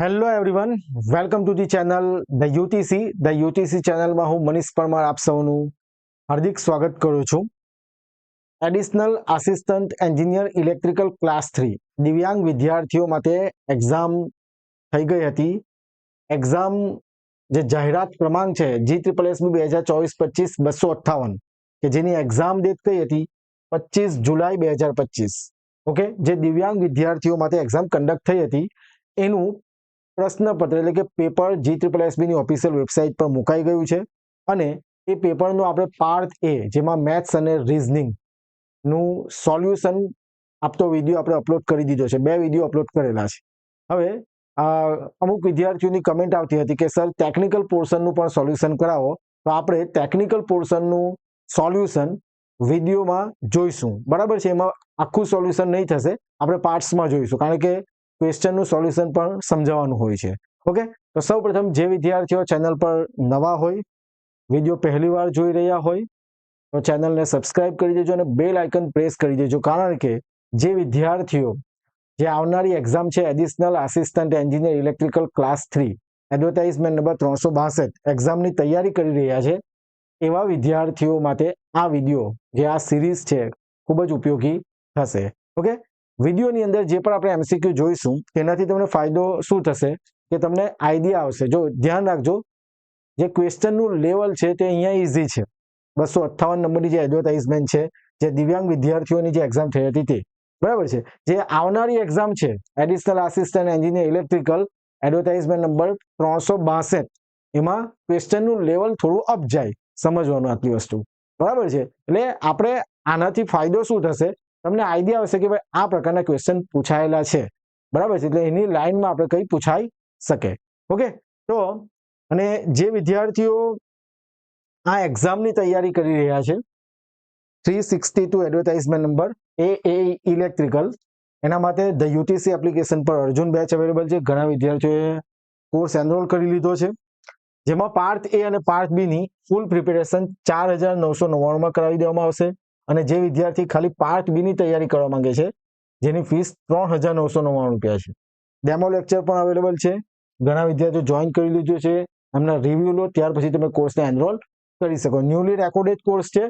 Hello everyone, welcome to the channel the UTC. The UTC ચેનલમાં હું મનીષ પરમાર આપ સૌનું હાર્દિક સ્વાગત કરું છું. Additional assistant engineer electrical class 3 દિવ્યાંગ વિદ્યાર્થીઓ માટે એક્ઝામ થઈ ગઈ હતી. એક્ઝામ જે જાહેરાત ક્રમાંક છે GSSB 2024-25-258 કે જેની એક્ઝામ ડેટ કઈ હતી 25 જુલાઈ 2025. ઓકે, જે દિવ્યાંગ વિદ્યાર્થીઓ માટે એક્ઝામ કન્ડક્ટ થઈ હતી એનું પ્રશ્નપત્ર એટલે કે પેપર GSSB ની ઓફિશિયલ વેબસાઇટ પર મુકાઈ ગયું છે અને એ પેપરનું આપણે પાર્ટ એ જેમાં મેથ્સ અને રીઝનિંગ નું સોલ્યુશન આપતો વિડીયો આપણે અપલોડ કરી દીધો છે. 2 વિડીયો અપલોડ કરેલા છે. હવે અમુક વિદ્યાર્થીઓની કમેન્ટ આવતી હતી કે સર ટેકનિકલ પોર્શનનું પણ સોલ્યુશન કરાવો, તો આપણે ટેકનિકલ પોર્શનનું સોલ્યુશન વિડીયોમાં જોઈશું. બરાબર છે, એમાં આખું સોલ્યુશન નહીં થશે, આપણે પાર્ટ્સમાં જોઈશું કારણ કે ક્વેશ્ચનનું સોલ્યુશન પણ સમજાવવાનું હોય છે. ઓકે, તો સૌપ્રથમ જે વિદ્યાર્થીઓ ચેનલ પર નવા હોય, વિડીયો પહેલી વાર જોઈ રહ્યા હોય તો ચેનલને સબસ્ક્રાઇબ કરી દેજો અને બેલ આઇકન પ્રેસ કરી દેજો, કારણ કે જે વિદ્યાર્થીઓ જે આવનારી એક્ઝામ છે additional assistant engineer electrical class 3 advertisement number 362 એક્ઝામની તૈયારી કરી રહ્યા છે એવા વિદ્યાર્થીઓ માટે આ વિડીયો જે આ સિરીઝ છે ખૂબ જ ઉપયોગી થશે. ઓકે, વિડીયોની અંદર જે પણ આપણે MCQ જોઈશું તેનાથી તમને ફાયદો શું થશે કે તમને આઈડિયા આવશે. જો ધ્યાન રાખજો, જે ક્વેશ્ચનનું લેવલ છે તે અહીંયા ઇઝી છે. 258 નંબરની જે એડવર્ટાઇઝમેન્ટ છે જે દિવ્યાંગ વિદ્યાર્થીઓની જે એક્ઝામ થઈ હતી તે બરાબર છે. જે આવનારી એક્ઝામ છે additional assistant engineer electrical advertisement number 362 એમાં ક્વેશ્ચનનું લેવલ થોડું અપ જાય, સમજવાનું આટલી વસ્તુ. બરાબર છે, એટલે આપણે આનાથી ફાયદો શું થશે, તમને આઈડિયા આવશે કે ભાઈ આ પ્રકારના ક્વેશ્ચન પૂછાયેલા છે. બરાબર છે, એટલે એની લાઈનમાં આપણે કઈ પૂછાઈ શકે. ઓકે, તો અને જે વિદ્યાર્થીઓ આ એક્ઝામની તૈયારી કરી રહ્યા છે 362 એડવર્ટાઇઝમેન્ટ નંબર એ ઇલેક્ટ્રિકલ, એના માટે ધ યુટીસી એપ્લિકેશન પર અર્જુન બેચ અવેલેબલ છે. ઘણા વિદ્યાર્થીઓએ કોર્સ એનરોલ કરી લીધો છે, જેમાં પાર્ટ એ અને પાર્ટ બી ની ફૂલ પ્રિપેરેશન 4999 માં કરાવી દેવામાં આવશે. અને જે વિદ્યાર્થી ખાલી પાર્ટ બી ની તૈયારી કરવા માંગે છે જેની ફીસ 3999 રૂપિયા છે. ડેમો લેક્ચર પણ અવેલેબલ છે. ઘણા વિદ્યાર્થીઓ જોઈન કરી લીધું છે, એમના રિવ્યુ લો ત્યાર પછી તમે કોર્સને એનરોલ કરી શકો. ન્યુલી રેકોર્ડેડ કોર્સ છે,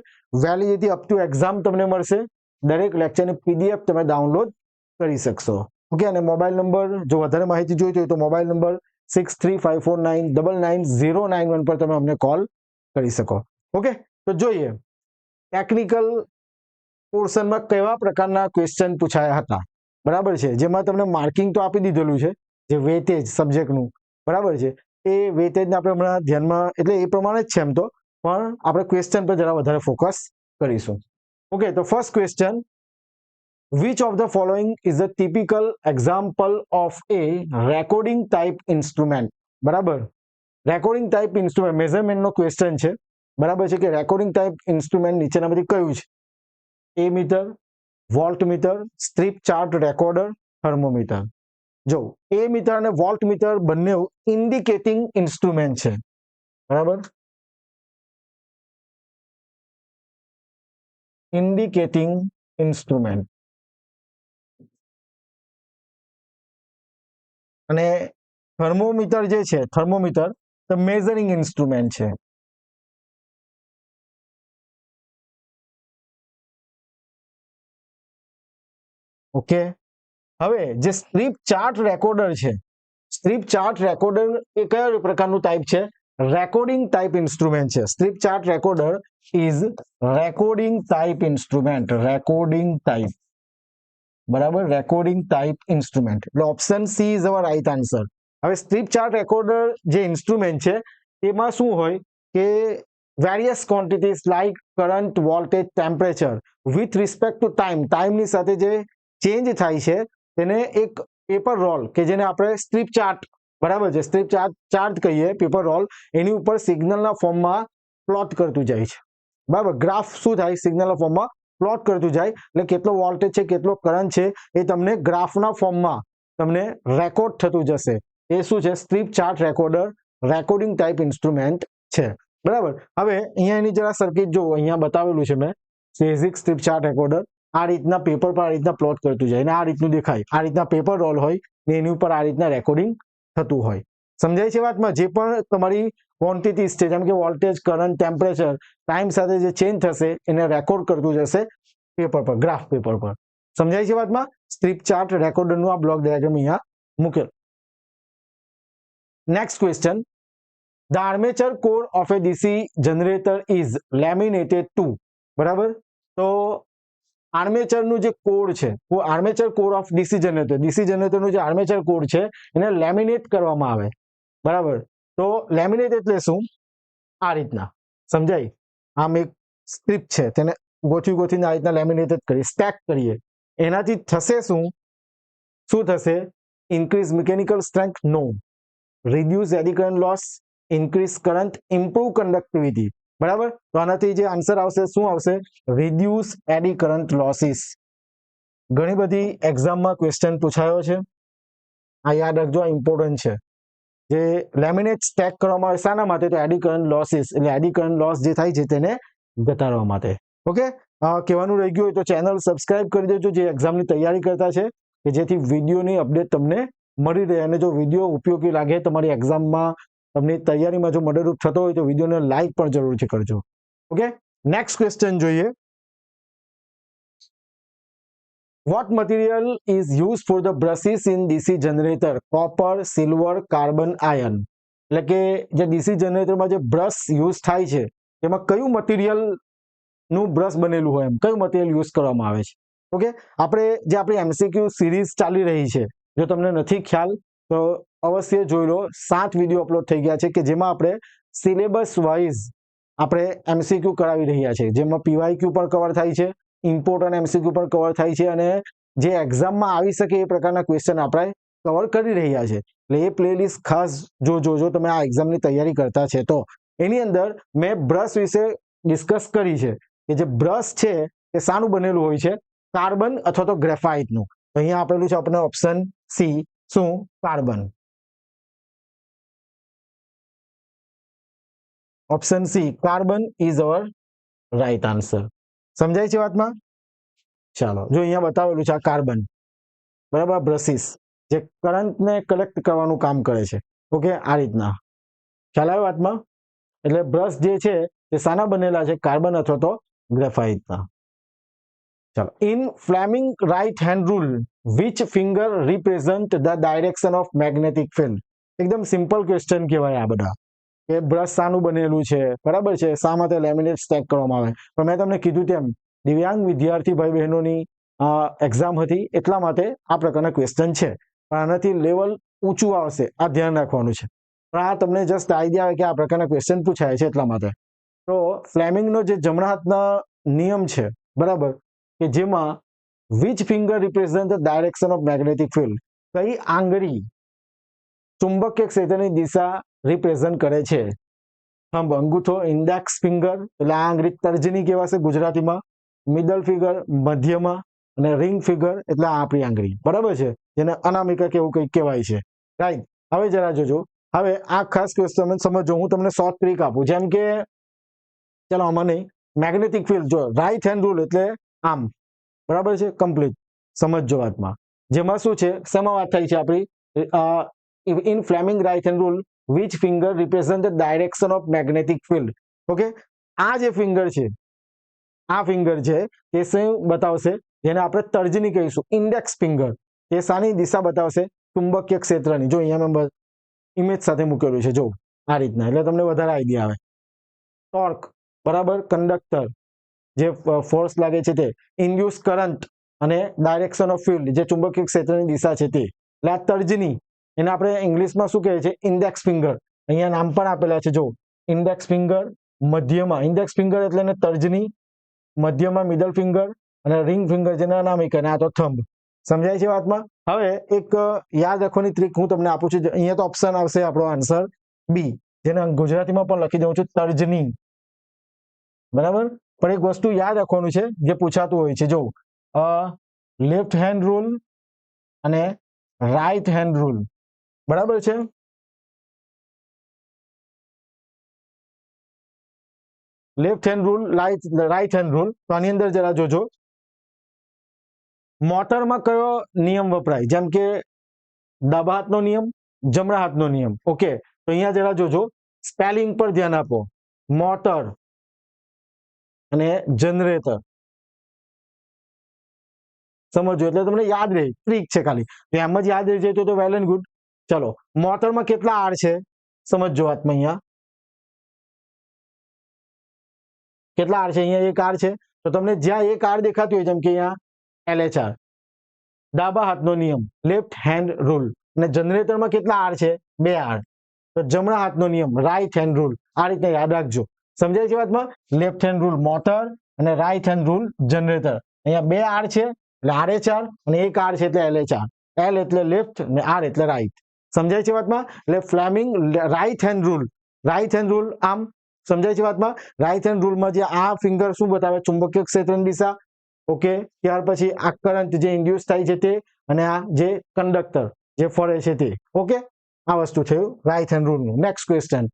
વેલિડિટી અપ ટુ એક્ઝામ તમને મળશે. દરેક લેક્ચરની PDF તમે ડાઉનલોડ કરી શકશો. ઓકે, અને મોબાઈલ નંબર જો વધારે માહિતી જોઈતી હોય તો મોબાઈલ નંબર 6354999091 પર તમે અમને કોલ કરી શકો. ઓકે, તો જોઈએ ટેકનિકલ પોર્શનમાં કેવા પ્રકારના ક્વેશ્ચન પૂછાયા હતા. બરાબર છે, જેમાં તમને માર્કિંગ તો આપી દીધેલું છે, જે વેટેજ સબ્જેક્ટનું. બરાબર છે, એ વેટેજને આપણે હમણાં ધ્યાનમાં, એટલે એ પ્રમાણે જ છે એમ તો, પણ આપણે ક્વેશ્ચન પર જરા વધારે ફોકસ કરીશું. ઓકે, તો first question, which of the following is a typical example of a recording type instrument? બરાબર, રેકોર્ડિંગ ટાઈપ ઇન્સ્ટ્રુમેન્ટ મેઝરમેન્ટનો ક્વેશ્ચન છે. બરાબર છે, કે રેકોર્ડિંગ ટાઈપ ઇન્સ્ટ્રુમેન્ટ નીચેનામાંથી કયું છે? Ammeter, voltmeter, strip chart recorder, thermometer. જો એમીટર અને વોલ્ટમીટર બંને ઇન્ડિકેટિંગ ઇન્સ્ટ્રુમેન્ટ છે. બરાબર, ઇન્ડિકેટિંગ ઇન્સ્ટ્રુમેન્ટ. અને થર્મોમીટર જે છે, થર્મોમીટર તો મેઝરિંગ ઇન્સ્ટ્રુમેન્ટ છે. ઓકે, હવે જે સ્ટ્રીપ ચાર્ટ રેકોર્ડર છે, સ્ટ્રીપ ચાર્ટ રેકોર્ડર એ કયા પ્રકારનું ટાઈપ છે? રેકોર્ડિંગ ટાઈપ ઇન્સ્ટ્રુમેન્ટ છે. Strip chart recorder is recording type instrument. Recording type, બરાબર, રેકોર્ડિંગ ટાઈપ ઇન્સ્ટ્રુમેન્ટ. એટલે option C is our right answer. હવે સ્ટ્રીપ ચાર્ટ રેકોર્ડર જે ઇન્સ્ટ્રુમેન્ટ છે એમાં શું હોય કે various quantities like current, voltage, temperature with respect to time, ટાઈમની સાથે જે ચેન્જ થાય છે તેને એક પેપર રોલ કે જેને આપણે સ્ટ્રીપ ચાર્ટ, બરાબર છે, સ્ટ્રીપ ચાર્ટ કહીએ, પેપર રોલ, એની ઉપર સિગ્નલના ફોર્મમાં પ્લોટ કરતું જાય છે. બરાબર, ગ્રાફ શું થાય, સિગ્નલના ફોર્મમાં પ્લોટ કરતું જાય, એટલે કેટલો વોલ્ટેજ છે, કેટલો કરંટ છે એ તમને ગ્રાફના ફોર્મમાં તમને રેકોર્ડ થતું જશે. એ શું છે? Strip chart recorder recording type instrument છે. બરાબર, હવે અહીંયા એની જરા સર્કિટ જો અહીંયા બતાવેલું છે મેં, બેઝિક સ્ટ્રીપ ચાર્ટ રેકોર્ડર આ રીતના પેપર પર આ રીતના પ્લોટ કરતું જાય અને આ રીતનું દેખાય. આ રીતના પેપર રોલ હોય ને એની ઉપર આ રીતના રેકોર્ડિંગ થતું હોય. સમજાય છે વાતમાં? જે પણ તમારી ક્વોન્ટિટીઝ છે, જેમ કે વોલ્ટેજ, કરંટ, ટેમ્પરેચર ટાઈમ સાથે જે ચેન્જ થશે એને રેકોર્ડ કરતું જશે પેપર પર, ગ્રાફ પેપર પર. સમજાય છે વાતમાં? સ્ટ્રીપ ચાર્ટ રેકોર્ડરનું આ બ્લોક ડાયાગ્રામ અહીંયા મૂકેલ. Next question, the armature core of a DC generator is laminated to. બરાબર? તો આર્મેચરનું જે કોર છે, આર્મેચર કોર ઓફ ડીસી જનરેટરનું જે આર્મેચર કોર છે એને લેમિનેટ કરવામાં આવે. બરાબર? તો લેમિનેટ એટલે શું? આ રીતના સમજાય? આમ એક સ્ટ્રીપ છે તેને ગોઠવીને આ રીતના લેમિનેટેડ કરી, સ્ટેક કરીએ, એનાથી થશે શું થશે? Increase mechanical strength? No. Reduce eddy current loss, increase current, improve conductivity. બરાબર? તો આનાથી જે આન્સર આવશે શું આવશે? Reduce eddy current losses. ઘણી બધી એક્ઝામમાં ક્વેશ્ચન પૂછાયો છે, આ યાદ રાખજો, આ ઇમ્પોર્ટન્ટ છે. જે લેમિનેટ સ્ટેક કરવામાં આવે શાના માટે? તો એડી કરંટ લોસીસ, એટલે એડી કરંટ લોસ જે થાય છે તેને ઘટાડવા માટે. ઓકે, કહેવાનું રહી ગયું હોય તો ચેનલ સબસ્ક્રાઇબ કરી દેજો જે એક્ઝામની તૈયારી કરતા છે, કે જેથી વિડીયોની અપડેટ તમને મળી રહે. અને જો વિડીયો ઉપયોગી લાગે તમારી એક્ઝામમાં, તમને તૈયારીમાં જો મદદરૂપ થતો હોય તો વિડીયોને લાઈક પણ જરૂરથી કરજો. ઓકે, નેક્સ્ટ ક્વેશ્ચન જોઈએ. What material is used for the brushes in DC generator? Copper, silver, carbon, iron. એટલે કે જે ડીસી જનરેટરમાં જે બ્રશ યુઝ થાય છે એમાં કયું મટીરિયલ નું બ્રશ બનેલું હોય, એમ કયું મટીરિયલ યુઝ કરવામાં આવે છે. ઓકે, આપણે જે આપણી એમસીક્યુ સિરીઝ ચાલી રહી છે, જો તમને નથી ખ્યાલ તો અવશ્ય જોઈ લો. 7 વિડીયો અપલોડ થઈ ગયા છે કે જેમાં આપણે સિલેબસ વાઇઝ આપણે એમસીક્યુ કરાવી રહ્યા છે, જેમાં પીવાયક્યુ પણ કવર થાય છે, ઇમ્પોર્ટન્ટ એમસીક્યુ પણ કવર થાય છે, અને જે એક્ઝામમાં આવી શકે એ પ્રકારના ક્વેશ્ચન આપણે કવર કરી રહ્યા છે. એટલે એ પ્લેલિસ્ટ ખાસ જો તમે આ એક્ઝામની તૈયારી કરતા છે તો એની અંદર મેં બ્રશ વિશે ડિસ્કસ કરી છે કે જે બ્રશ છે એ શાનું બનેલું હોય છે? કાર્બન અથવા તો ગ્રેફાઇટનું. અહીંયા આપેલું છે આપણે ઓપ્શન સી, શું? Carbon. Option C, carbon is our right answer. સમજાય છે વાતમાં? ચાલો, જો અહીંયા બતાવેલું છે આ કાર્બન. બરાબર? બ્રશિસ જે કરંટને કલેક્ટ કરવાનું કામ કરે છે. ઓકે, આ રીતના ખ્યાલ આવે વાતમાં? એટલે બ્રશ જે છે તે શાના બનેલા છે? કાર્બન અથવા તો ગ્રેફાઇટના. ચાલો, in Fleming right hand rule which finger represent the direction of magnetic field? એકદમ સિમ્પલ ક્વેશ્ચન કહેવાય આ બધા, કે બ્રશ શાનું બનેલું છે, બરાબર છે, શા માટે લેમિનેટ સ્ટેક કરવામાં આવે. પણ મેં તમને કીધું તેમ દિવ્યાંગ વિદ્યાર્થી ભાઈ બહેનોની એક્ઝામ હતી એટલા માટે આ પ્રકારના ક્વેશ્ચન છે, પણ આનાથી લેવલ ઊંચું આવશે, આ ધ્યાન રાખવાનું છે. પણ આ તમને જસ્ટ આઈડિયા આવે કે આ પ્રકારના ક્વેશ્ચન પૂછાય છે એટલા માટે. તો ફ્લેમિંગનો જે જમણા હાથના નિયમ છે, બરાબર, કે જેમાં which finger represent the direction of magnetic field, કઈ આંગળી ચુંબકીય ક્ષેત્રની દિશા રિપ્રેઝન્ટ કરે છે? થંબ, અંગૂઠો, ઇન્ડેક્સ ફિંગર એટલે આ આંગળી તર્જની કહેવાશે ગુજરાતીમાં, મિડલ ફિંગર મધ્યમાં, અને રિંગ ફિંગર એટલે આ આપણી આંગળી. બરાબર છે, જેને અનામિકા કેવું કંઈક કહેવાય છે. રાઈટ. હવે જરા જોજો, હવે આ ખાસ ક્વેશ્ચન સમજો. હું તમને શોર્ટ ટ્રીક આપું, જેમ કે ચલો આમાં નહીં, મેગ્નેટિક ફિલ્ડ જો રાઈટ હેન્ડ રૂલ એટલે આમ, બરાબર છે, કમ્પ્લીટ સમજો વાતમાં. જેમાં શું છે, શેમાં વાત થાય છે આપણી? In Fleming right hand rule which finger represent the direction of magnetic field. Okay, આ જે ફિંગર છે, આ ફિંગર છે તે શું બતાવશે? જેને આપણે તર્જની કહીશું, ઇન્ડેક્સ ફિંગર. તે શાની દિશા બતાવશે? ચુંબકીય ક્ષેત્રની. જો અહીંયા મેં ઇમેજ સાથે મૂકેલું છે, જો આ રીતના, એટલે તમને વધારે આઈડિયા આવે. ટોર્ક, બરાબર, કંડક્ટર જે ફોર્સ લાગે છે તે, ઇન્ડ્યુસ કરંટ અને ડાયરેક્શન ઓફ ફિલ્ડ જે ચુંબકીય ક્ષેત્રની દિશા છે તે. એટલે આ તર્જની, એને આપણે ઇંગ્લિશમાં શું કહે છે? Index finger. અહીંયા નામ પણ આપેલા છે, જો ઇન્ડેક્સ ફિંગર, મધ્યમાં ઇન્ડેક્સ ફિંગર એટલે એને તર્જની, મધ્યમાં મિડલ ફિંગર, અને રિંગ ફિંગર જેને અનામિકા, અને આ તો થંબ. સમજાય છે વાતમાં? હવે એક યાદ રાખવાની ટ્રીક હું તમને આપું છું. અહીંયા તો ઓપ્શન આવશે આપણો આન્સર બી, જેને ગુજરાતીમાં પણ લખી દઉં છું, તર્જની. બરાબર? પણ એક વસ્તુ યાદ રાખવાનું છે જે પૂછાતું હોય છે, જો લેફ્ટ હેન્ડ રૂલ અને રાઈટ હેન્ડ રૂલ. બરાબર છે? Left hand rule, right hand rule. તો આની અંદર જરા જોજો, મોટરમાં કયો નિયમ વપરાય? જેમ કે ડાબા હાથનો નિયમ, જમણા હાથનો નિયમ. ઓકે, તો અહીંયા જરા જોજો, સ્પેલિંગ પર ધ્યાન આપો. મોટર અને જનરેટર સમજો એટલે તમને યાદ રહે, ટ્રીક છે ખાલી. એમ જ યાદ રહી જાય તો વેલ એન્ડ ગુડ. ચલો, મોટરમાં કેટલા આર છે સમજો વાતમાં. અહીંયા કેટલા આર છે? અહીંયા એક આર છે. તો તમને જ્યાં એક આર દેખાતું હોય, જેમ કે અહીંયા LHR, ડાબા હાથનો નિયમ, લેફ્ટ હેન્ડ રૂલ. અને જનરેટરમાં કેટલા આર છે? 2 આર. તો જમણા હાથનો નિયમ, રાઈટ હેન્ડ રૂલ. આ રીતે યાદ રાખજો. સમજાય છે વાતમાં? લેફ્ટ હેન્ડ રૂલ મોટર અને રાઈટ હેન્ડ રૂલ જનરેટર. અહીંયા 2 આર છે એટલે RH અને એક આર છે એટલે LHR. L એટલે લેફ્ટ અને R એટલે રાઈટ. સમજાય છે વાતમાં? એટલે Fleming right hand rule, right hand rule આમ સમજાય છે વાતમાં? રાઈટ હેન્ડ રૂલમાં જે આ ફિંગર શું બતાવે? ચુંબકીય ક્ષેત્રની દિશા. ઓકે, ત્યાર પછી આ કરંટ જે ઇન્ડ્યુસ થાય છે તે, અને આ જે કંડક્ટર જે ફરે છે તે. ઓકે, આ વસ્તુ થયું રાઈટ હેન્ડ રૂલનું. Next question,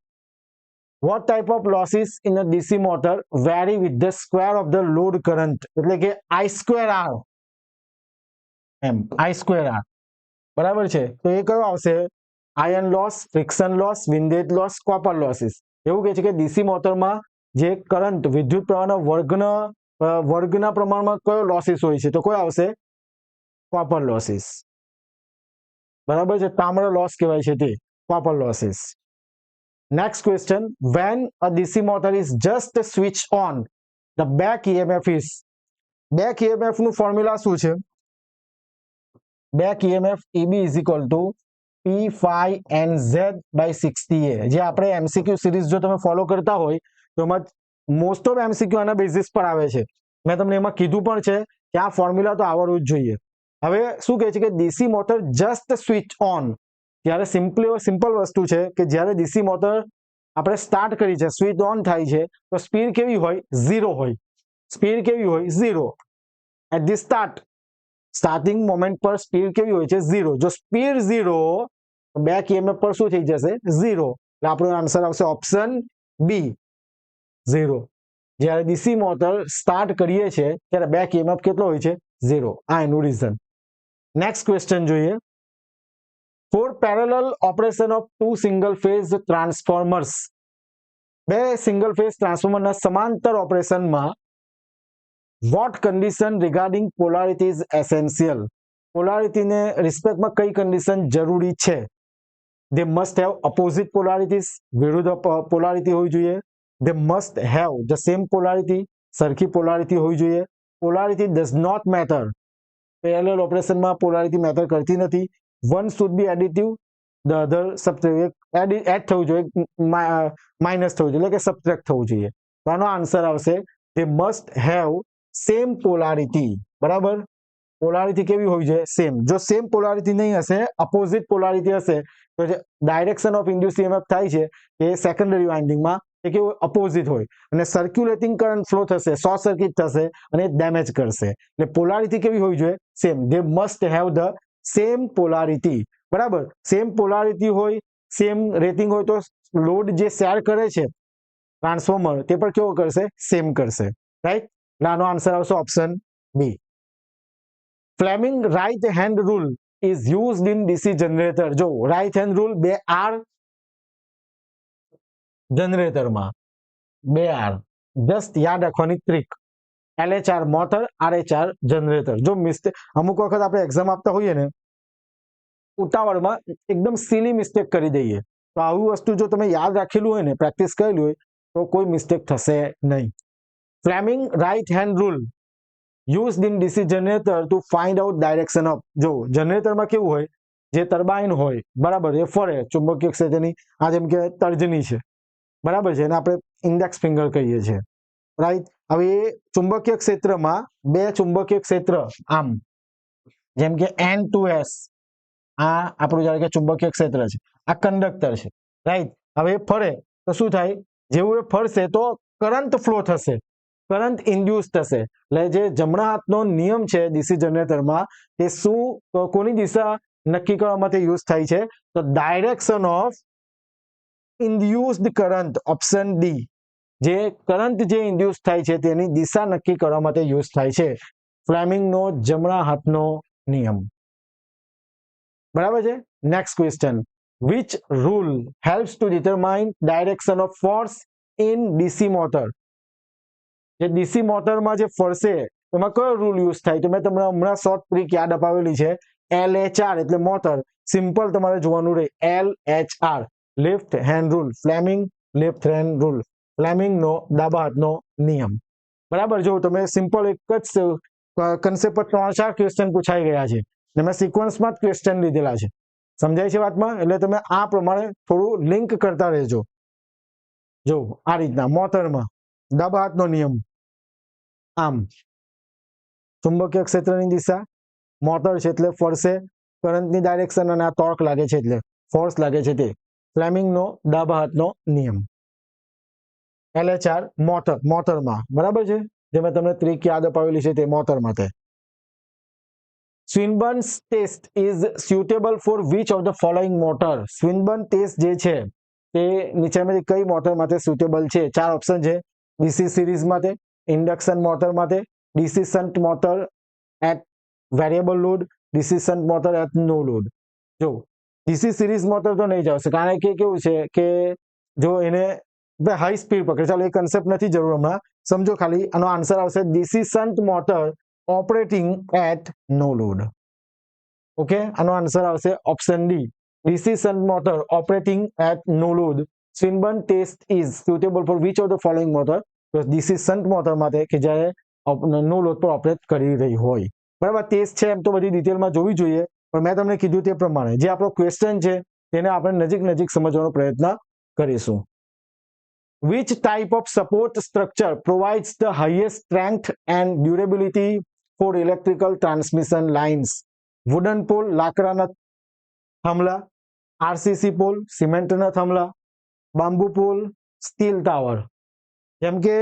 what type of losses in a DC motor vary with the square of the load current? એટલે કે I²R એમ, I²R બરાબર છે. તો એ કયો આવશે? Iron loss, friction loss, windage loss, copper losses. એવું કહે છે કે ડીસી મોટરમાં જે કરંટ વિદ્યુત પ્રવાહના વર્ગના પ્રમાણમાં કયો લોસીસ હોય છે? તો કયો આવશે? Copper losses. બરાબર છે, તાંબા લોસ કહેવાય છે તે, copper losses. Next question, when a DC motor is just switched on, the back EMF is. Back EMF નું ફોર્મ્યુલા શું છે? Back EMF EB is equal to P phi NZ by 60A. જે આપણે MCQ series જો તમે follow કરતા હોય તો એમાં મોસ્ટ ઓફ MCQ આના બેઝિસ પર આવે છે. મેં તમને એમાં કીધું પણ છે કે આ ફોર્મ્યુલા તો આવડવું જ જોઈએ. હવે શું કહે છે કે DC motor just switch on, ત્યારે સિમ્પલ વસ્તુ છે કે જ્યારે ડીસી મોટર આપણે સ્ટાર્ટ કરી છે, સ્વિચ ઓન થાય છે, તો સ્પીડ કેવી હોય? 0 હોય. સ્પીડ કેવી હોય? 0 એટ ધી સ્ટાર્ટિંગ મોમેન્ટ પર સ્પીડ કેવી હોય છે? 0. જો સ્પીડ 0, બેક EMF પર શું થઈ જશે? 0. એટલે આપણો આન્સર આવશે ઓપ્શન બી, 0. જ્યારે ડીસી મોટર સ્ટાર્ટ કરીએ છીએ ત્યારે બેક EMF કેટલો હોય છે? 0. આ એનું રીઝન. નેક્સ્ટ ક્વેશ્ચન જોઈએ. For parallel operation of two single phase transformers, બે સિંગલ ફેઝ ટ્રાન્સફોર્મરના સમાંતર ઓપરેશનમાં what condition regarding polarity is essential? પોલારિટીને રિસ્પેક્ટમાં કઈ કન્ડિશન જરૂરી છે? they must have opposite polarities, વિરુદ્ધ પોલારિટી હોવી જોઈએ. they must have the same polarity, સરખી પોલારિટી હોવી જોઈએ. polarity does not matter, parallel ઓપરેશનમાં પોલારિટી મેટર કરતી નથી. one should be additive, the other subtract. એડ થવું જોઈએ, માઇનસ થવું જોઈએ, એટલે કે સબટ્રેક્ટ થવું જોઈએ. તો આનો આન્સર આવશે they must have same polarity. બરાબર, પોલારિટી કેવી હોવી જોઈએ? સેમ. જો સેમ પોલારિટી નહીં હશે, અપોઝિટ પોલારિટી હશે, તો જે ડાયરેક્શન ઓફ ઇન્ડ્યુસ EMF થાય છે એ સેકન્ડરી વાઇન્ડિંગમાં એ કેવું? અપોઝિટ હોય, અને સર્ક્યુલેટિંગ કરંટ ફ્લો થશે, શોર્ટ સર્કિટ થશે અને ડેમેજ કરશે. એટલે પોલારિટી કેવી હોવી જોઈએ? Same. they must have the same polarity. બરાબર, સેમ પોલારિટી હોય, સેમ રેટિંગ હોય, તો લોડ જે શેર કરે છે ટ્રાન્સફોર્મર તે પણ કેવો કરશે? સેમ કરશે. રાઈટ? એટલે આનો આન્સર આવશે option B. Fleming right hand rule is used in DC generator. જો રાઈટ હેન્ડ રૂલ 2 આર જનરેટરમાં, 2 આર જસ્ટ યાદ રાખવાની trick. LHR motor, RH generator. જો મિસ્ટેક અમુક વખત આપણે એક્ઝામ આપતા હોઈએ ને ઉતાવળમાં એકદમ સિલી મિસ્ટેક કરી દઈએ, તો આવી વસ્તુ જો તમે યાદ રાખેલું હોય ને, પ્રેક્ટિસ કરેલું હોય, તો કોઈ મિસ્ટેક થશે નહીં. Fleming right hand rule used in DC generator to find out direction of. જો જનરેટરમાં કેવું હોય, જે ટર્બાઇન હોય, બરાબર, એ ફરે ચુંબકીય ક્ષેત્રની, આ જેમ કે તર્જની છે, બરાબર છે, એને આપણે ઇન્ડેક્સ ફિંગર કહીએ છીએ. રાઈટ? હવે એ ચુંબકીય ક્ષેત્રમાં બે ચુંબકીય ક્ષેત્ર આમ, જેમ કે N2S, આ આપણું જ્યારે કે ચુંબકીય ક્ષેત્ર છે, આ કંડક્ટર છે. રાઈટ? હવે એ ફરે તો શું થાય? જેવું એ ફરશે તો કરંટ ફ્લો થશે, કરંટ ઇન્ડ્યુસ થશે. એટલે જે જમણા હાથનો નિયમ છે ડીસી જનરેટરમાં, તે શું, કોની દિશા નક્કી કરવા માટે યુઝ થાય છે? તો direction of induced current, option D. જે કરંટ જે ઇન્ડ્યુસ થાય છે તેની દિશા નક્કી કરવા માટે યુઝ થાય છે ફ્લેમિંગનો જમણા હાથનો નિયમ. બરાબર છે? Next question, which rule helps to determine direction of force in DC motor? જે ડીસી મોટરમાં જે ફરશે એમાં કયો રૂલ યુઝ થાય? તો મેં તમને હમણાં શોર્ટ ટ્રીક યાદ અપાવેલી છે, LHR એટલે મોટર. સિમ્પલ તમારે જોવાનું રહે, LHR left hand rule, Fleming left hand rule, Fleming નો ડાબા હાથનો નિયમ. બરાબર, જો તમે સિમ્પલ એક જ કન્સેપ્ટ પર 3-4 ક્વેશ્ચન પૂછાઈ ગયા છે ને મેં સિક્વન્સમાં જ ક્વેશ્ચન લીધેલા છે. સમજાય છે વાતમાં? એટલે તમે આ પ્રમાણે થોડું લિંક કરતા રહેજો. જો આ રીતના મોટરમાં ડાબા હાથનો નિયમ, આમ ચુંબકીય ક્ષેત્રની દિશા, મોટર છે એટલે ફરશે, કરંટની ડાયરેક્શન અને આ ટોર્ક લાગે છે એટલે ફોર્સ લાગે છે તે. ફ્લેમિંગનો ડાબા હાથનો નિયમ. LHR મોટરમાં, બરાબર છે, જે મેં તમને ટ્રીક યાદ અપાવેલી છે તે મોટર માટે. Swinburne's test is suitable for which of the following motor? Swinburne test જે છે તે નીચેમાંથી કઈ મોટર માટે સુટેબલ છે? 4 ઓપ્શન છે. ડીસી સિરીઝ માટે, ઇન્ડક્શન મોટર માટે, DC shunt motor at variable load, DC shunt motor at no load. જો ડીસી સિરીઝ મોટર તો નહીં જશે, કારણ કે કેવું છે કે જો એને હાઈ સ્પીડ પકડે. ચાલો એ કન્સેપ્ટ નથી જરૂર હમણાં, સમજો ખાલી. આનો આન્સર આવશે DC shunt motor operating at no load. Okay, આનો આન્સર આવશે option D, DC shunt motor operating at no load. Swinburne test is suitable for which of the following motor? તો ડીસી શન્ટ મોટર માટે કે જ્યારે નો load પર operate કરી રહી હોય. બરાબર, ટેસ્ટ છે એમ તો બધી ડિટેલમાં જોવી જોઈએ, પણ મેં તમને કીધું તે પ્રમાણે જે આપણો ક્વેશ્ચન છે તેને આપણે નજીક સમજવાનો પ્રયત્ન કરીશું. Which type of support structure provides the highest strength and durability for electrical transmission lines? Wooden pole લાકડાના થાંભલા, RCC પોલ સિમેન્ટના થાંભલા, બાંબુ પોલ, સ્ટીલ ટાવર. જેમ કે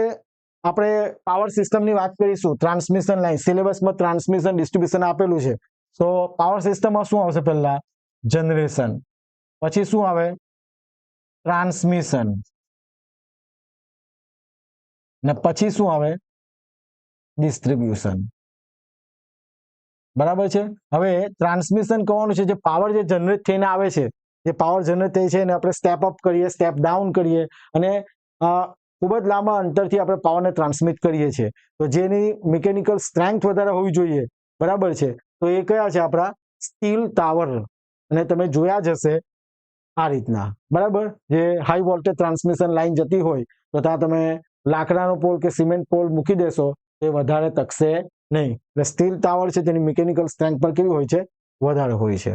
આપણે પાવર સિસ્ટમની વાત કરીશું, ટ્રાન્સમિશન લાઈન, સિલેબસમાં ટ્રાન્સમિશન ડિસ્ટ્રીબ્યુશન આપેલું છે. તો પાવર સિસ્ટમમાં શું આવશે? પહેલા જનરેશન, પછી શું આવે? ટ્રાન્સમિશન, ને પછી શું આવે? ડિસ્ટ્રીબ્યુશન. બરાબર છે. હવે ટ્રાન્સમિશન કહેવાનું છે જે પાવર જે જનરેટ થઈને આવે છે, જે પાવર જનરેટ થઈ છે એને આપણે સ્ટેપ અપ કરીએ, સ્ટેપ ડાઉન કરીએ અને ખૂબ જ લાંબા અંતરથી આપણે પાવરને ટ્રાન્સમિટ કરીએ છીએ. તો જેની મિકેનિકલ સ્ટ્રેન્થ વધારે હોવી જોઈએ, બરાબર છે, તો એ કયા છે? આપણા સ્ટીલ ટાવર. અને તમે જોયા જ હશે આ રીતના, બરાબર, જે હાઈ વોલ્ટેજ ટ્રાન્સમિશન લાઈન જતી હોય તો ત્યાં તમે લાકડાનો પોલ કે સિમેન્ટ પોલ મૂકી દેશો તો એ વધારે તકશે નહીં. એટલે સ્ટીલ ટાવર છે તેની મિકેનિકલ સ્ટ્રેન્થ પર કેવી હોય છે? વધારે હોય છે.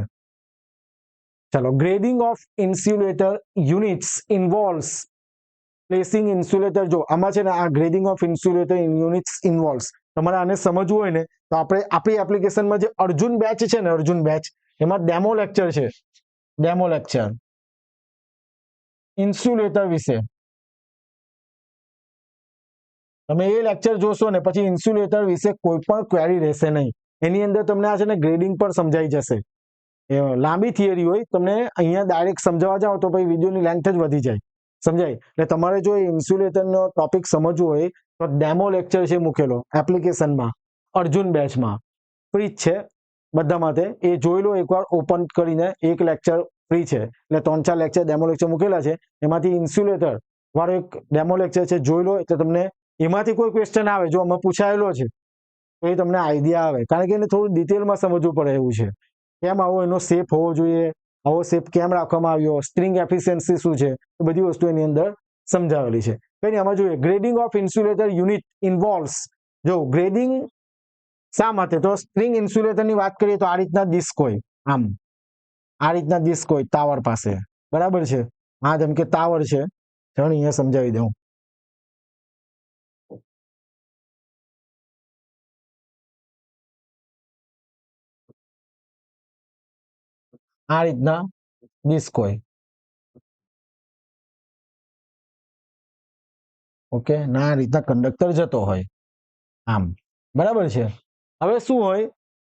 ચલો, grading of insulator units ઇન્વોલ્વ્સ placing insulator. જો આમાં છે ને આ ગ્રેડિંગ ઓફ ઇન્સ્યુલેટર યુનિટ્સ ઇન્વોલ્વ્સ, તમારે આને સમજવું હોય ને તો આપણે આપણી એપ્લિકેશનમાં જે અર્જુન બેચ છે ને, અર્જુન બેચ, એમાં ડેમો લેક્ચર છે, ડેમો લેક્ચર ઇન્સ્યુલેટર વિશે. તમે એ લેક્ચર જોશો ને પછી ઇન્સ્યુલેટર વિશે કોઈ પણ ક્વેરી રહેશે નહીં. એની અંદર તમને આ છે ને ગ્રેડિંગ પર સમજાઈ જશે. લાંબી થિયરી હોય, તમને અહીંયા ડાયરેક્ટ સમજાવવા જાઓ તો પછી વિડીયોની લેન્થ જ વધી જાય. સમજાય? એટલે તમારે જો ઇન્સ્યુલેટરનો ટોપિક સમજવો હોય તો ડેમો લેક્ચર છે મૂકેલો એપ્લિકેશનમાં, અર્જુન બેચમાં, ફ્રી જ છે બધા માટે. એ જોઈ લો એકવાર ઓપન કરીને. એક લેક્ચર ફ્રી છે, એટલે 3-4 લેક્ચર ડેમો લેક્ચર મૂકેલા છે, એમાંથી ઇન્સ્યુલેટર વાળો એક ડેમો લેક્ચર છે, જોઈ લો. એટલે તમને એમાંથી કોઈ ક્વેશ્ચન આવે, જો આમાં પૂછાયેલો છે તો એ તમને આઈડિયા આવે, કારણ કે એને થોડું ડિટેલમાં સમજવું પડે એવું છે. કેમ આવો એનો શેપ હોવો જોઈએ, આવો શેપ કેમ રાખવામાં આવ્યો, સ્ટ્રિંગ એફિશિયન્સી શું છે, એ બધી વસ્તુ એની અંદર સમજાવેલી છે. કઈ આમાં જોઈએ, ગ્રેડિંગ ઓફ ઇન્સ્યુલેટર યુનિટ ઇન્વોલ્વ્સ. જો ગ્રેડિંગ શા માટે? તો સ્ટ્રિંગ ઇન્સ્યુલેટરની વાત કરીએ તો આ રીતના ડિસ્ક હોય, આમ આ રીતના ડિસ્ક હોય ટાવર પાસે, બરાબર છે. હા, જેમ કે ટાવર છે, ચાલો અહીંયા સમજાવી દઉં. આ રીતના ડિસ્ક હોય, ઓકે, ના આ રીતના કંડક્ટર જતો હોય આમ, બરાબર છે. હવે શું હોય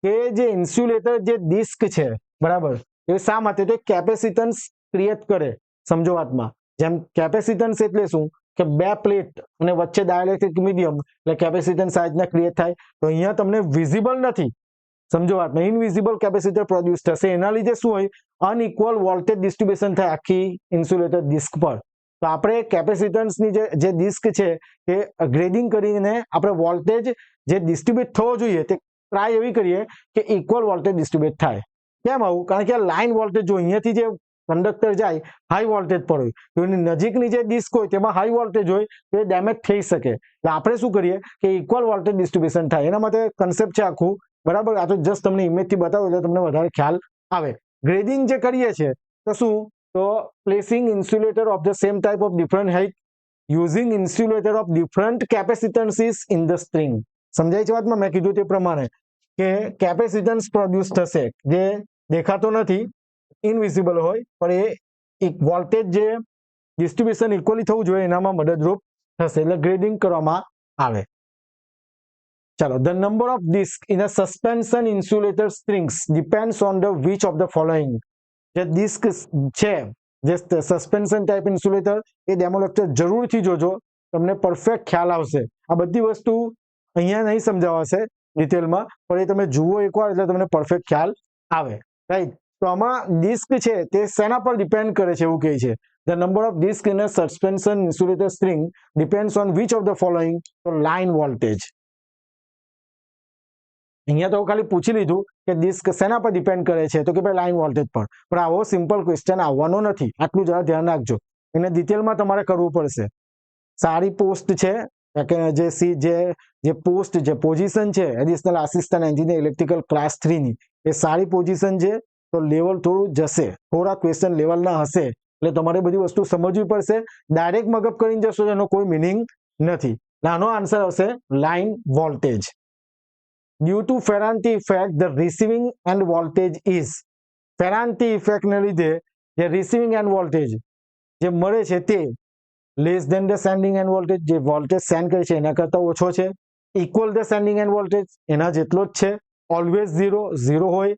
કે જે ઇન્સ્યુલેટર જે ડિસ્ક છે, બરાબર, એ શા માટે? તો કેપેસિટન્સ ક્રિએટ કરે. સમજો વાતમાં, જેમ કેપેસિટન્સ એટલે શું કે બે પ્લેટ અને વચ્ચે ડાઇલેક્ટ્રિક મીડિયમ, એટલે કેપેસિટન્સ આ રીતના ક્રિએટ થાય. તો અહીંયા તમને વિઝિબલ નથી, સમજો વાતમાં, ઇનવિઝિબલ કેપેસિટર પ્રોડ્યુસ થશે. એના લીધે શું હોય? અનઇક્વલ વોલ્ટેજ ડિસ્ટ્રીબ્યુશન થાય આખી ઇન્સ્યુલેટર ડિસ્ક પર, તો આપણે કેપેસિટન્સની જે ડિસ્ક છે તે ગ્રેડિંગ કરીને આપણે વોલ્ટેજ જે ડિસ્ટ્રીબ્યુટ થવો જોઈએ તે ટ્રાય એવી કરીએ કે ઇક્વલ વોલ્ટેજ ડિસ્ટ્રીબ્યુટ થાય. કેમ આવું? કારણ કે લાઇન વોલ્ટેજ જો અહીંયાથી જે કંડક્ટર જાય હાઈ વોલ્ટેજ પર હોય તો એની નજીકની જે ડિસ્ક હોય તેમાં હાઈ વોલ્ટેજ હોય તો એ ડેમેજ થઈ શકે. એટલે આપણે શું કરીએ કે ઇક્વલ વોલ્ટેજ ડિસ્ટ્રીબ્યુશન થાય, એના માટે કન્સેપ્ટ છે આખું. બરાબર, આ તો જસ્ટ તમને ઇમેજથી બતાવું એટલે તમને વધારે ખ્યાલ આવે. ગ્રેડિંગ જે કરીએ છીએ તો શું, તો placing insulator of the same type of different height using insulator of different capacitances in the string. સમજાય છે વાતમાં? મેં કીધું તે પ્રમાણે કે કેપેસિટન્સ પ્રોડ્યુસ થશે જે દેખાતો નથી, ઇનવિઝિબલ હોય, પણ એ એક વોલ્ટેજ જે ડિસ્ટ્રીબ્યુશન ઇક્વલી થવું જોઈએ એનામાં મદદરૂપ થશે, એટલે ગ્રેડિંગ કરવામાં આવે. ચાલો, the number of disc in a suspension insulator strings depends on the which of the following. જે ડિસ્ક છે જે સસ્પેન્શન ટાઈપ ઇન્સ્યુલેટર એ ડેમો લેક્ચર જરૂરથી જોજો, તમને પરફેક્ટ ખ્યાલ આવશે. આ બધી વસ્તુ અહીંયા નહીં સમજાવાશે ડિટેલમાં, પણ એ તમે જુઓ એકવાર એટલે તમને પરફેક્ટ ખ્યાલ આવે. રાઈટ, તો આમાં ડિસ્ક છે તે શેના પર ડિપેન્ડ કરે છે એવું કહે છે. The number of disc in a suspension insulator string depends on which of the following, તો લાઇન વોલ્ટેજ. અહીંયા તો ખાલી પૂછી લીધું કે ડિસ્ક શેના પર ડિપેન્ડ કરે છે, તો કે ભાઈ લાઇન વોલ્ટેજ પર. પણ આવો સિમ્પલ ક્વેશ્ચન આવવાનો નથી, આટલું જરા ધ્યાન રાખજો. એને ડિટેલમાં તમારે કરવું પડશે. સારી પોસ્ટ છે કે જે પોસ્ટ છે, પોઝિશન છે additional assistant engineer electrical class 3 ની, એ સારી પોઝિશન છે. તો લેવલ થોડું જશે, થોડા ક્વેશ્ચન લેવલના હશે, એટલે તમારે બધી વસ્તુ સમજવી પડશે. ડાયરેક્ટ મગજ કરીને જશો એનો કોઈ મિનિંગ નથી. આનો આન્સર આવશે line voltage. Due to Ferranti effect the receiving end voltage is. ફેરાન્ટી ઇફેક્ટને લીધે જે રિસીવિંગ એન્ડ વોલ્ટેજ જે મળે છે તે less than the sending end voltage, જે વોલ્ટેજ સેન્ડ કરે છે એના કરતા ઓછો છે. Equal the sending end voltage, એના જેટલો જ છે. ઓલવેઝ ઝીરો હોય.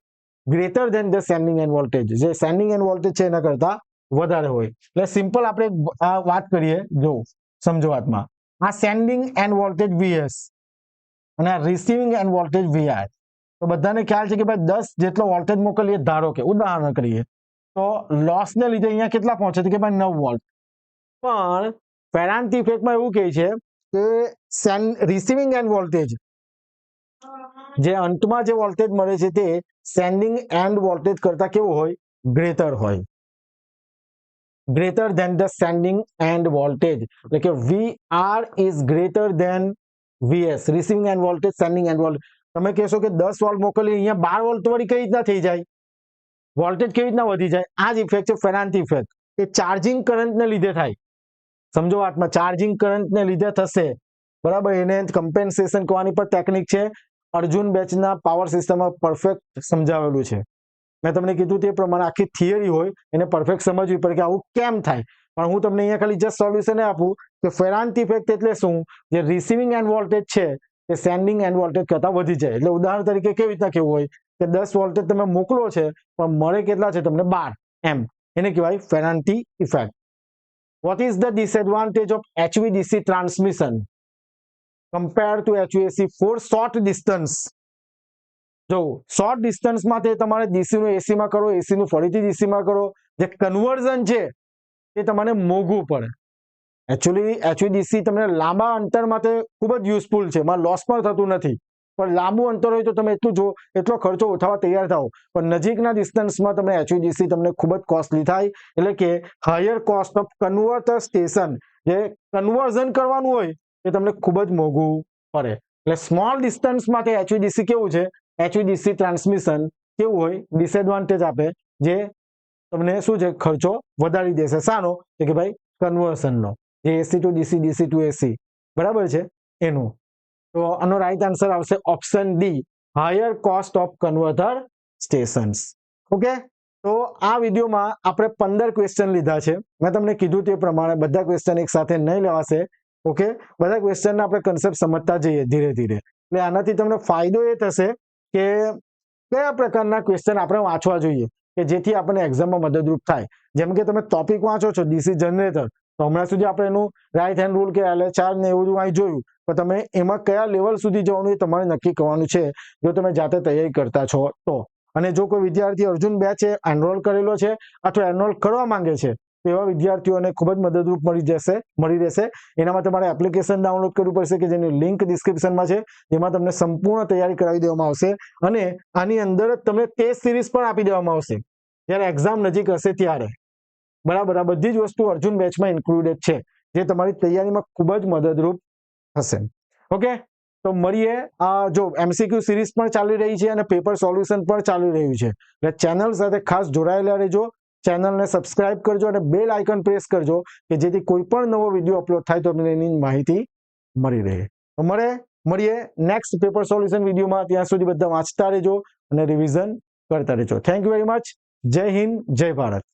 Greater than the sending end voltage, જે સેન્ડિંગ એન્ડ વોલ્ટેજ છે એના કરતા વધારે હોય. એટલે સિમ્પલ આપણે આ વાત કરીએ, જો સમજો વાતમાં. આ સેન્ડિંગ એન્ડ વોલ્ટેજ VS અને આ રિસીવિંગ એન્ડ વોલ્ટેજ VR. તો બધાને ખ્યાલ છે કે ભાઈ 10 જેટલો વોલ્ટેજ મોકલીએ, ધારો કે ઉદાહરણ કરીએ, તો લોસને લીધે અહીંયા કેટલા પહોંચે છે કે ભાઈ 9 વોલ્ટ. પણ ફેરાન્ટી ઇફેક્ટમાં એવું કહે છે કે રિસીવિંગ એન્ડ વોલ્ટેજ, જે અંતમાં જે વોલ્ટેજ મળે છે તે સેન્ડિંગ એન્ડ વોલ્ટેજ કરતા કેવું હોય, ગ્રેટર હોય. Greater than the sending end voltage, એટલે કે VR is greater than VS, receiving end voltage, sending end voltage. તમે કહેશો કે 10 વોલ્ટ મોકલીએ, અહીંયા 12 વોલ્ટ વળી કઈ રીતના થઈ જાય, વોલ્ટેજ કેવી રીતના વધી જાય? આ જ ઇફેક્ટ છે ફેરાન્ટી ઇફેક્ટ. એ ચાર્જિંગ કરંટને લીધે થાય. સમજો વાતમાં, ચાર્જિંગ કરંટને લીધે થશે. બરાબર, એને કમ્પેન્સેશન કરવાની પણ ટેકનિક છે. અર્જુન બેચના પાવર સિસ્ટમમાં પરફેક્ટ સમજાવેલું છે. મેં તમને કીધું તે પ્રમાણે આખી થિયરી હોય, એને પરફેક્ટ સમજવી પડે કે આવું કેમ થાય. પણ હું તમને અહીંયા ખાલી જસ્ટ સોલ્યુશન આપું કે ફેરાન્ટી ઇફેક્ટ એટલે શું, જે રિસીવિંગ એન્ડ વોલ્ટેજ છે તે સેન્ડિંગ એન્ડ વોલ્ટેજ કરતા વધી જાય. એટલે ઉદાહરણ તરીકે કેવી રીતના કેવું હોય કે 10 વોલ્ટેજ તમે મોકલો છે પણ મળે કેટલા છે તમને 12, એમ. એને કહેવાય Ferranti effect. What is the disadvantage of HVDC transmission compare to HVAC for short distance? જો શોર્ટ ડિસ્ટન્સમાં તે તમારે DC નું AC માં કરો, AC નું ફરીથી DC માં કરો, જે કન્વર્ઝન છે એ તમારે મોંઘું પડે. એકચ્યુઅલી HVDC તમને લાંબા અંતર માટે ખૂબ જ યુઝફુલ છે, એમાં લોસ પણ થતું નથી. પણ લાંબુ અંતર હોય તો તમે એટલો ખર્ચો ઉઠાવવા તૈયાર થાઓ. પણ નજીકના ડિસ્ટન્સમાં તમે HVDC તમને ખૂબ જ કોસ્ટલી થાય. એટલે કે higher cost of converter station, જે કન્વર્ઝન કરવાનું હોય એ તમને ખૂબ જ મોંઘું પડે. એટલે સ્મોલ ડિસ્ટન્સ માટે HVDC કેવું છે, HVDC ટ્રાન્સમિશન કેવું હોય, ડિસએડવાન્ટેજ આપે, જે તમને શું છે, ખર્ચો વધારી દેશે. શાનો? કે ભાઈ કન્વર્શનનો, જે AC to DC, DC to AC, બરાબર છે એનું. તો આનો રાઈટ આન્સર આવશે option D, higher cost of converter stations. Okay, તો આ વિડીયોમાં આપણે 15 ક્વેશ્ચન લીધા છે. મેં તમને કીધું તે પ્રમાણે બધા ક્વેશ્ચન એક સાથે નહીં લેવાશે. ઓકે, બધા ક્વેશ્ચનના આપણે કન્સેપ્ટ સમજતા જઈએ ધીરે ધીરે. એટલે આનાથી તમને ફાયદો એ થશે કે કયા પ્રકારના ક્વેશ્ચન આપણે વાંચવા જોઈએ કે જેથી આપણને એક્ઝામમાં મદદરૂપ થાય. જેમ કે તમે ટોપિક વાંચો છો DC જનરેટર, તો હમણાં સુધી આપણે એનું રાઈટ હેન્ડ રૂલ કે LHR ને એવું બધું જોયું, પણ તમે એમાં કયા લેવલ સુધી જવાનું એ તમારે નક્કી કરવાનું છે જો તમે જાતે તૈયારી કરતા છો તો. અને જો કોઈ વિદ્યાર્થી અર્જુન બેચ એનરોલ કરેલો છે અથવા એનરોલ કરવા માંગે છે તો એવા વિદ્યાર્થીઓને ખૂબ જ મદદરૂપ મળી રહેશે. એનામાં તમારે એપ્લિકેશન ડાઉનલોડ કરવું પડશે કે જેની લિંક ડિસ્ક્રિપ્શનમાં છે. જેમાં તમને સંપૂર્ણ તૈયારી કરાવી દેવામાં આવશે અને આની અંદર જ તમને ટેસ્ટ સિરીઝ પણ આપી દેવામાં આવશે જ્યારે એક્ઝામ નજીક હશે ત્યારે. બરાબર, આ બધી જ વસ્તુ અર્જુન બેચમાં ઇન્ક્લુડેડ છે જે તમારી તૈયારીમાં ખૂબ જ મદદરૂપ થશે. ઓકે, તો મળીએ. આ જો MCQ સિરીઝ પણ ચાલી રહી છે અને પેપર સોલ્યુશન પણ ચાલી રહ્યું છે, એટલે ચેનલ સાથે ખાસ જોડાયેલા રહેજો. ચેનલને સબસ્ક્રાઇબ કરજો અને બેલ આઇકન પ્રેસ કરજો કે જેથી કોઈ પણ નવો વિડીયો અપલોડ થાય તો તમને એની માહિતી મળી રહે. તો મળીએ નેક્સ્ટ પેપર સોલ્યુશન વિડીયોમાં. ત્યાં સુધી બધા વાંચતા રહેજો અને રિવિઝન કરતા રહેજો. Thank you very much. જય હિન્દ, જય ભારત.